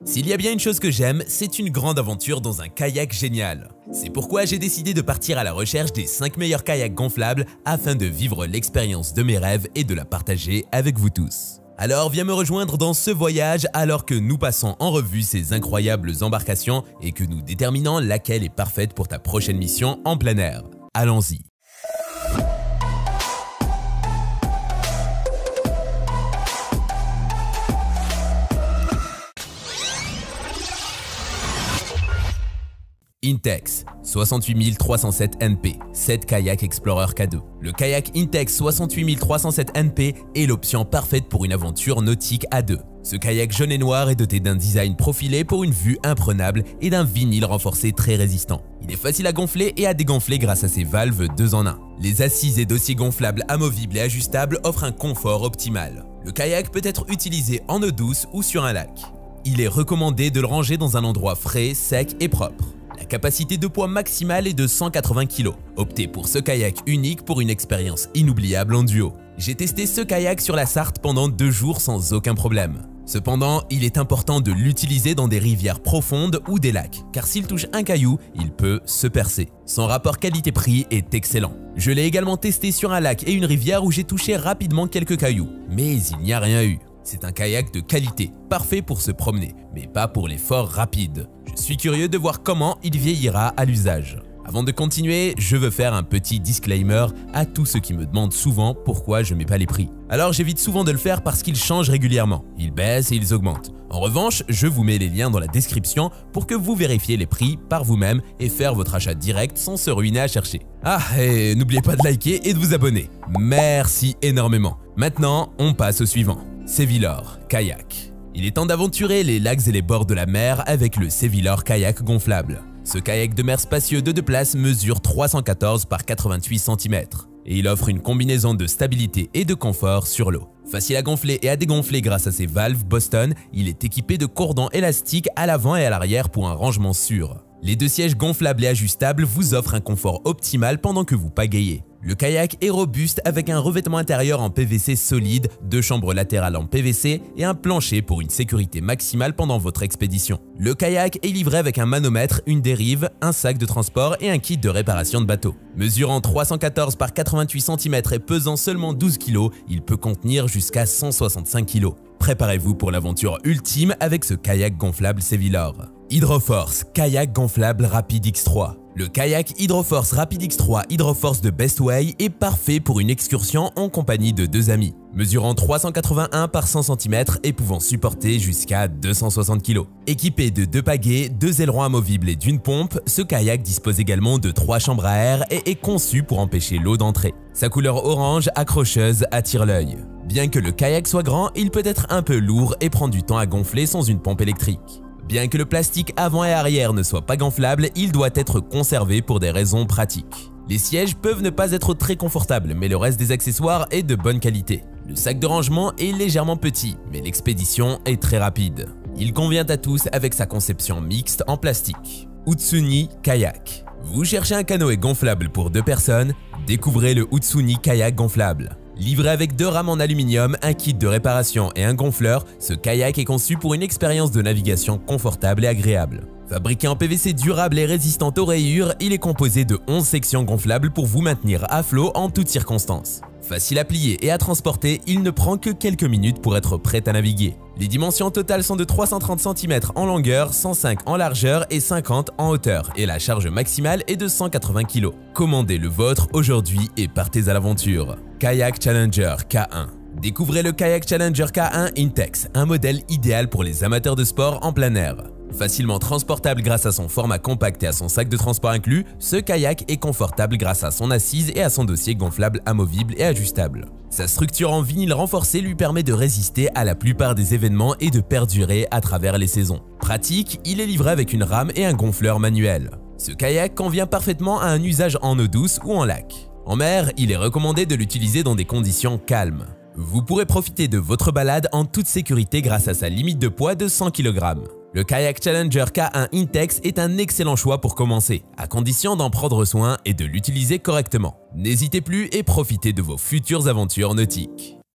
S'il y a bien une chose que j'aime, c'est une grande aventure dans un kayak génial. C'est pourquoi j'ai décidé de partir à la recherche des 5 meilleurs kayaks gonflables afin de vivre l'expérience de mes rêves et de la partager avec vous tous. Alors viens me rejoindre dans ce voyage alors que nous passons en revue ces incroyables embarcations et que nous déterminons laquelle est parfaite pour ta prochaine mission en plein air. Allons-y. Intex 68307 NP, 7 kayak Explorer K2. Le kayak Intex 68307 NP est l'option parfaite pour une aventure nautique à deux. Ce kayak jaune et noir est doté d'un design profilé pour une vue imprenable et d'un vinyle renforcé très résistant. Il est facile à gonfler et à dégonfler grâce à ses valves 2 en 1. Les assises et dossiers gonflables amovibles et ajustables offrent un confort optimal. Le kayak peut être utilisé en eau douce ou sur un lac. Il est recommandé de le ranger dans un endroit frais, sec et propre. La capacité de poids maximale est de 180 kg. Optez pour ce kayak unique pour une expérience inoubliable en duo. J'ai testé ce kayak sur la Sarthe pendant 2 jours sans aucun problème. Cependant, il est important de l'utiliser dans des rivières profondes ou des lacs, car s'il touche un caillou, il peut se percer. Son rapport qualité-prix est excellent. Je l'ai également testé sur un lac et une rivière où j'ai touché rapidement quelques cailloux, mais il n'y a rien eu. C'est un kayak de qualité, parfait pour se promener, mais pas pour l'effort rapide. Je suis curieux de voir comment il vieillira à l'usage. Avant de continuer, je veux faire un petit disclaimer à tous ceux qui me demandent souvent pourquoi je mets pas les prix. Alors j'évite souvent de le faire parce qu'ils changent régulièrement, ils baissent et ils augmentent. En revanche, je vous mets les liens dans la description pour que vous vérifiez les prix par vous-même et faire votre achat direct sans se ruiner à chercher. Ah, et n'oubliez pas de liker et de vous abonner. Merci énormément. Maintenant, on passe au suivant. Sevillor Kayak. Il est temps d'aventurer les lacs et les bords de la mer avec le Sevillor Kayak gonflable. Ce kayak de mer spacieux de 2 places mesure 314 par 88 cm et il offre une combinaison de stabilité et de confort sur l'eau. Facile à gonfler et à dégonfler grâce à ses valves Boston, il est équipé de cordons élastiques à l'avant et à l'arrière pour un rangement sûr. Les 2 sièges gonflables et ajustables vous offrent un confort optimal pendant que vous pagayez. Le kayak est robuste avec un revêtement intérieur en PVC solide, 2 chambres latérales en PVC et un plancher pour une sécurité maximale pendant votre expédition. Le kayak est livré avec un manomètre, une dérive, un sac de transport et un kit de réparation de bateau. Mesurant 314 par 88 cm et pesant seulement 12 kg, il peut contenir jusqu'à 165 kg. Préparez-vous pour l'aventure ultime avec ce kayak gonflable Sevillor. Hydroforce Kayak gonflable Rapid X3. Le kayak Hydroforce Rapid X3 Hydroforce de Bestway est parfait pour une excursion en compagnie de 2 amis. Mesurant 381 par 100 cm et pouvant supporter jusqu'à 260 kg. Équipé de 2 pagaies, 2 ailerons amovibles et d'une pompe, ce kayak dispose également de 3 chambres à air et est conçu pour empêcher l'eau d'entrer. Sa couleur orange accrocheuse attire l'œil. Bien que le kayak soit grand, il peut être un peu lourd et prend du temps à gonfler sans une pompe électrique. Bien que le plastique avant et arrière ne soit pas gonflable, il doit être conservé pour des raisons pratiques. Les sièges peuvent ne pas être très confortables, mais le reste des accessoires est de bonne qualité. Le sac de rangement est légèrement petit, mais l'expédition est très rapide. Il convient à tous avec sa conception mixte en plastique. Utsuni Kayak. Vous cherchez un canoë gonflable pour 2 personnes? Découvrez le Utsuni Kayak gonflable. Livré avec 2 rames en aluminium, un kit de réparation et un gonfleur, ce kayak est conçu pour une expérience de navigation confortable et agréable. Fabriqué en PVC durable et résistant aux rayures, il est composé de 11 sections gonflables pour vous maintenir à flot en toutes circonstances. Facile à plier et à transporter, il ne prend que quelques minutes pour être prêt à naviguer. Les dimensions totales sont de 330 cm en longueur, 105 en largeur et 50 en hauteur, et la charge maximale est de 180 kg. Commandez le vôtre aujourd'hui et partez à l'aventure. Kayak Challenger K1. Découvrez le Kayak Challenger K1 Intex, un modèle idéal pour les amateurs de sport en plein air. Facilement transportable grâce à son format compact et à son sac de transport inclus, ce kayak est confortable grâce à son assise et à son dossier gonflable amovible et ajustable. Sa structure en vinyle renforcé lui permet de résister à la plupart des événements et de perdurer à travers les saisons. Pratique, il est livré avec une rame et un gonfleur manuel. Ce kayak convient parfaitement à un usage en eau douce ou en lac. En mer, il est recommandé de l'utiliser dans des conditions calmes. Vous pourrez profiter de votre balade en toute sécurité grâce à sa limite de poids de 100 kg. Le Kayak Challenger K1 Intex est un excellent choix pour commencer, à condition d'en prendre soin et de l'utiliser correctement. N'hésitez plus et profitez de vos futures aventures nautiques.